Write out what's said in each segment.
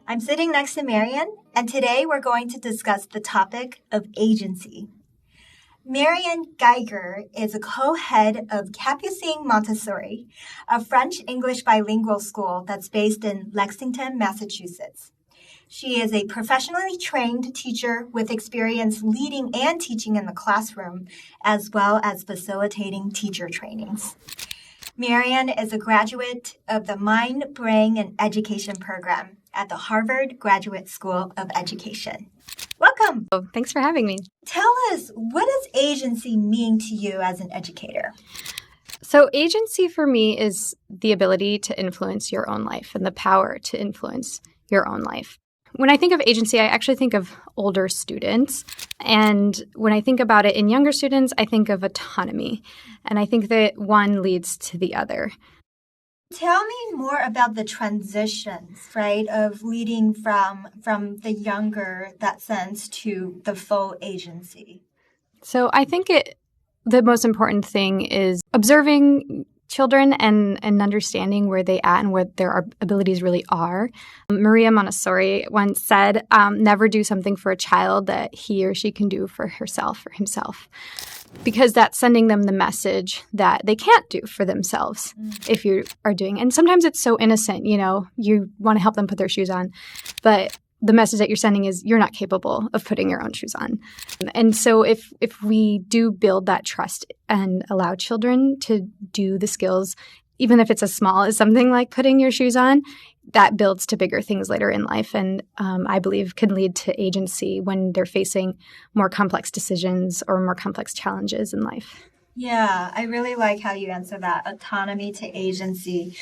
I'm sitting next to Marian, and today we're going to discuss the topic of agency. Marian Geiger is a co-head of Capucine Montessori, a French-English bilingual school that's based in Lexington, Massachusetts. She is a professionally trained teacher with experience leading and teaching in the classroom, as well as facilitating teacher trainings. Marian is a graduate of the Mind, Brain, and Education program at the Harvard Graduate School of Education. Welcome. Oh, thanks for having me. Tell us, what does agency mean to you as an educator? So agency for me is the ability to influence your own life and the power to influence your own life. When I think of agency, I actually think of older students. And when I think about it in younger students, I think of autonomy. And I think that one leads to the other. Tell me more about the transitions, right, of leading from the younger, that sense, to the full agency. So I think the most important thing is observing children and understanding where they at and what their abilities really are. Maria Montessori once said, never do something for a child that he or she can do for herself or himself. Because that's sending them the message that they can't do for themselves if you are doing it. And sometimes it's so innocent, you want to help them put their shoes on. But the message that you're sending is you're not capable of putting your own shoes on. And so if we do build that trust and allow children to do the skills, even if it's as small as something like putting your shoes on, that builds to bigger things later in life. And I believe can lead to agency when they're facing more complex decisions or more complex challenges in life. Yeah, I really like how you answer that, autonomy to agency.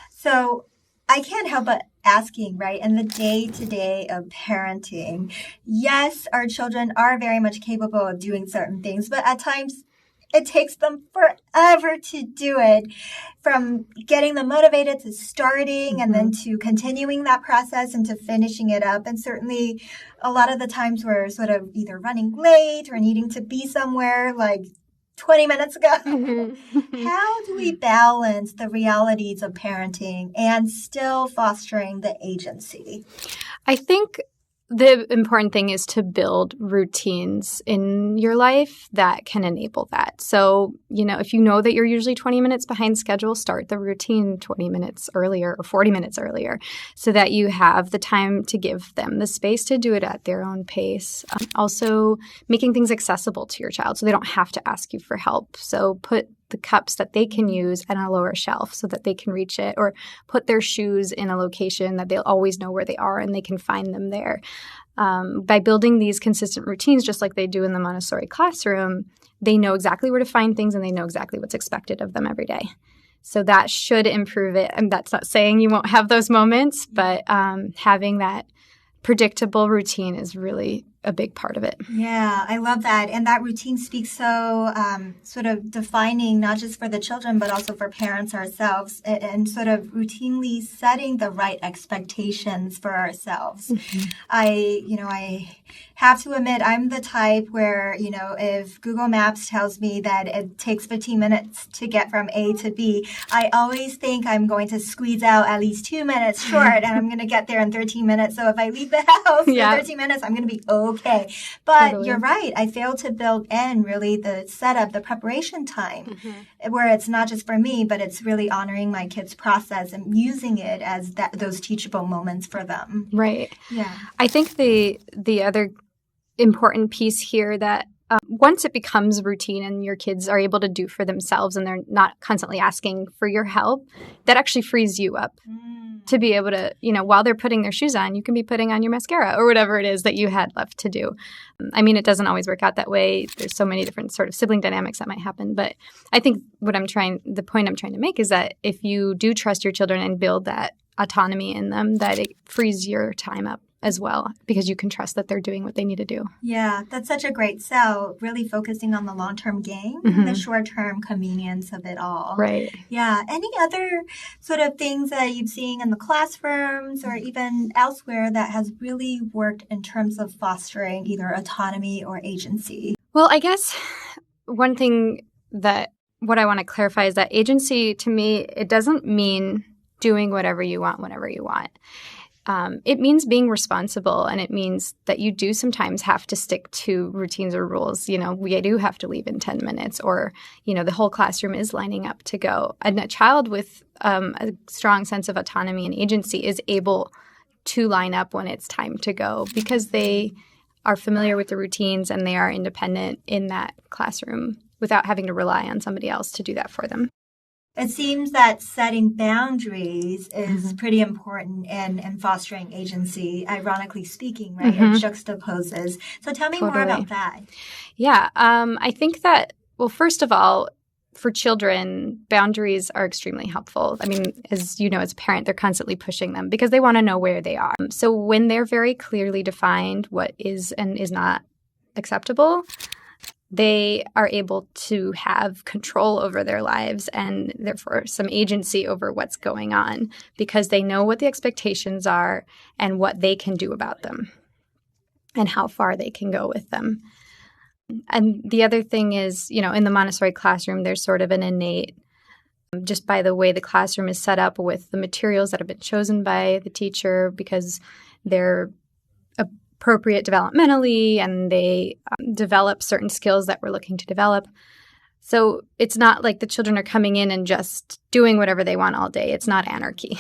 So I can't help but asking, right, in the day-to-day of parenting, yes, our children are very much capable of doing certain things, but at times it takes them forever to do it, from getting them motivated to starting and then to continuing that process and to finishing it up. And certainly a lot of the times we're sort of either running late or needing to be somewhere like 20 minutes ago. How do we balance the realities of parenting and still fostering the agency? I think the important thing is to build routines in your life that can enable that. So, if you know that you're usually 20 minutes behind schedule, start the routine 20 minutes earlier or 40 minutes earlier so that you have the time to give them the space to do it at their own pace. Also, making things accessible to your child so they don't have to ask you for help. So put the cups that they can use on a lower shelf so that they can reach it, or put their shoes in a location that they'll always know where they are and they can find them there. By building these consistent routines, just like they do in the Montessori classroom, they know exactly where to find things and they know exactly what's expected of them every day. So that should improve it. And that's not saying you won't have those moments, but having that predictable routine is really a big part of it. Yeah, I love that. And that routine speaks so sort of defining, not just for the children, but also for parents ourselves, and sort of routinely setting the right expectations for ourselves. I have to admit, I'm the type where, if Google Maps tells me that it takes 15 minutes to get from A to B, I always think I'm going to squeeze out at least 2 minutes short and I'm going to get there in 13 minutes. So if I leave the house in 13 minutes, I'm going to be okay. But totally. You're right. I failed to build in really the setup, the preparation time, where it's not just for me, but it's really honoring my kids' process and using it as those teachable moments for them. Right. Yeah. I think the other important piece here that once it becomes routine and your kids are able to do for themselves and they're not constantly asking for your help, that actually frees you up to be able to, while they're putting their shoes on, you can be putting on your mascara or whatever it is that you had left to do. I mean, it doesn't always work out that way. There's so many different sort of sibling dynamics that might happen. But I think the point I'm trying to make is that if you do trust your children and build that autonomy in them, that it frees your time up as well, because you can trust that they're doing what they need to do. Yeah, that's such a great sell, really focusing on the long-term gain and the short-term convenience of it all. Right. Yeah. Any other sort of things that you've seen in the classrooms or even elsewhere that has really worked in terms of fostering either autonomy or agency? Well, I guess one thing what I want to clarify is that agency, to me, it doesn't mean doing whatever you want whenever you want. it means being responsible, and it means that you do sometimes have to stick to routines or rules. We do have to leave in 10 minutes, or, the whole classroom is lining up to go. And a child with a strong sense of autonomy and agency is able to line up when it's time to go because they are familiar with the routines and they are independent in that classroom without having to rely on somebody else to do that for them. It seems that setting boundaries is pretty important in fostering agency, ironically speaking, right? It juxtaposes. So tell me more about that. Yeah. I think that, well, first of all, for children, boundaries are extremely helpful. I mean, as you know, as a parent, they're constantly pushing them because they want to know where they are. So when they're very clearly defined what is and is not acceptable, they are able to have control over their lives and therefore some agency over what's going on because they know what the expectations are and what they can do about them and how far they can go with them. And the other thing is, in the Montessori classroom, there's sort of an innate, just by the way the classroom is set up with the materials that have been chosen by the teacher because they're appropriate developmentally and they develop certain skills that we're looking to develop. So it's not like the children are coming in and just doing whatever they want all day. It's not anarchy.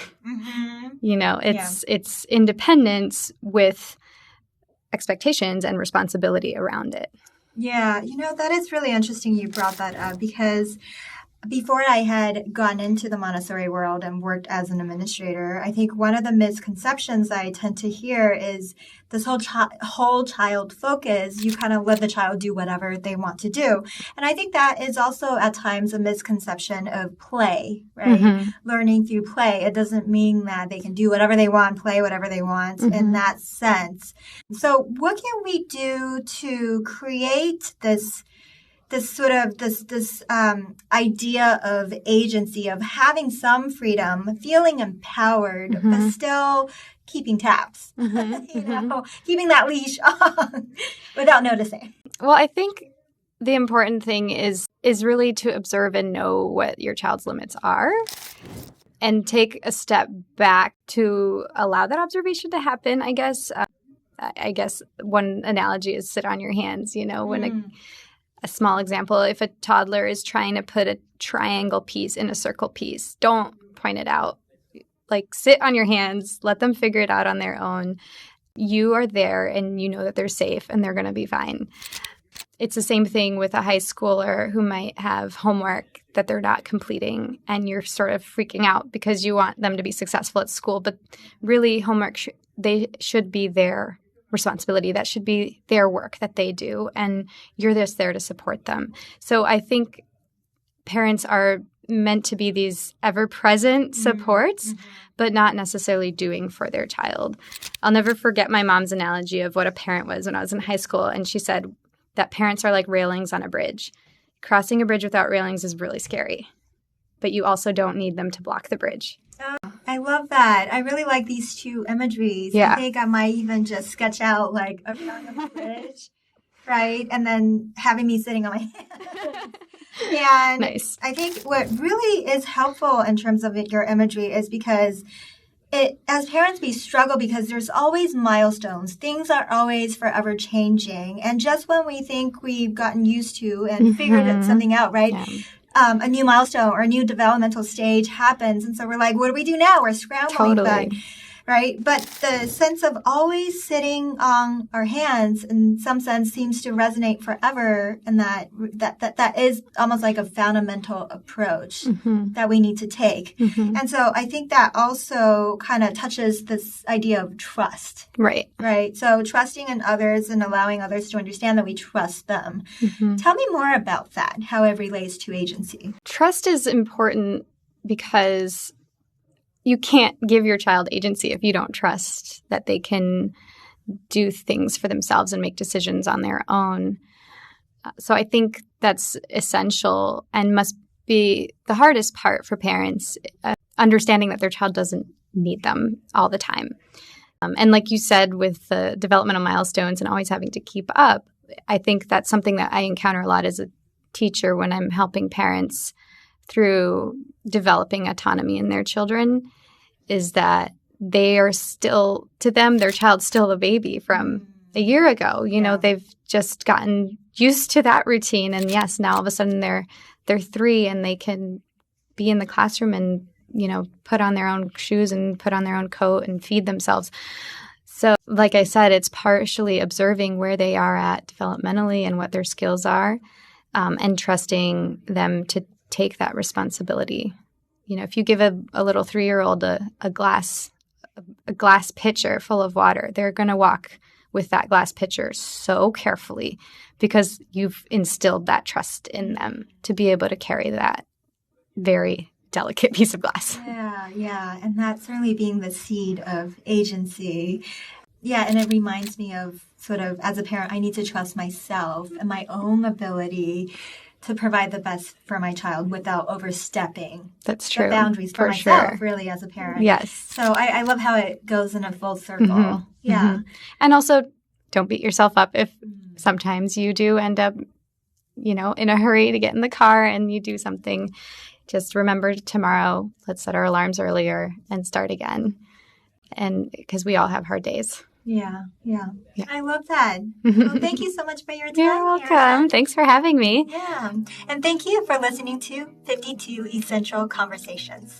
It's independence with expectations and responsibility around it. Yeah, that is really interesting you brought that up because before I had gone into the Montessori world and worked as an administrator, I think one of the misconceptions I tend to hear is this whole child focus. You kind of let the child do whatever they want to do. And I think that is also at times a misconception of play, right? Learning through play. It doesn't mean that they can do whatever they want, play whatever they want in that sense. So what can we do to create this idea of agency, of having some freedom, feeling empowered, but still keeping tabs, keeping that leash on without noticing? Well, I think the important thing is really to observe and know what your child's limits are and take a step back to allow that observation to happen, I guess. I guess one analogy is sit on your hands, when a small example, if a toddler is trying to put a triangle piece in a circle piece, don't point it out. Like, sit on your hands, let them figure it out on their own. You are there and you know that they're safe and they're going to be fine. It's the same thing with a high schooler who might have homework that they're not completing and you're sort of freaking out because you want them to be successful at school. But really, homework, they should be their responsibility. That should be their work that they do, and you're just there to support them. So I think parents are meant to be these ever-present supports, but not necessarily doing for their child. I'll never forget my mom's analogy of what a parent was when I was in high school, and she said that parents are like railings on a bridge. Crossing a bridge without railings is really scary, but you also don't need them to block the bridge. Oh, I love that. I really like these two imageries. Yeah. I think I might even just sketch out like a bridge, right? And then having me sitting on my hands. And Nice. I think what really is helpful in terms of your imagery is because as parents, we struggle because there's always milestones. Things are always forever changing. And just when we think we've gotten used to and figured something out, right? Yeah. A new milestone or a new developmental stage happens. And so we're like, what do we do now? We're scrambling. Totally. Right? But the sense of always sitting on our hands in some sense seems to resonate forever. And that is almost like a fundamental approach that we need to take. And so I think that also kind of touches this idea of trust. Right. Right. So trusting in others and allowing others to understand that we trust them. Tell me more about that, how it relates to agency. Trust is important because you can't give your child agency if you don't trust that they can do things for themselves and make decisions on their own. So I think that's essential and must be the hardest part for parents, understanding that their child doesn't need them all the time. And like you said, with the developmental milestones and always having to keep up, I think that's something that I encounter a lot as a teacher when I'm helping parents through developing autonomy in their children, is that they are still, to them, their child's still a baby from a year ago. You know, they've just gotten used to that routine. And yes, now all of a sudden they're 3 and they can be in the classroom and, you know, put on their own shoes and put on their own coat and feed themselves. So like I said, it's partially observing where they are at developmentally and what their skills are, and trusting them to take that responsibility. You know, if you give a little 3-year-old a glass pitcher full of water, they're going to walk with that glass pitcher so carefully because you've instilled that trust in them to be able to carry that very delicate piece of glass. Yeah. And that certainly being the seed of agency. Yeah, and it reminds me of sort of, as a parent, I need to trust myself and my own ability to provide the best for my child without overstepping That's true. the boundaries for myself, really, as a parent. Yes. So I love how it goes in a full circle. Mm-hmm. Yeah. Mm-hmm. And also, don't beat yourself up if sometimes you do end up, you know, in a hurry to get in the car and you do something. Just remember tomorrow, let's set our alarms earlier and start again. And because we all have hard days. Yeah. I love that. Well, thank you so much for your time. You're welcome. Thanks for having me. Yeah. And thank you for listening to 52 Essential Conversations.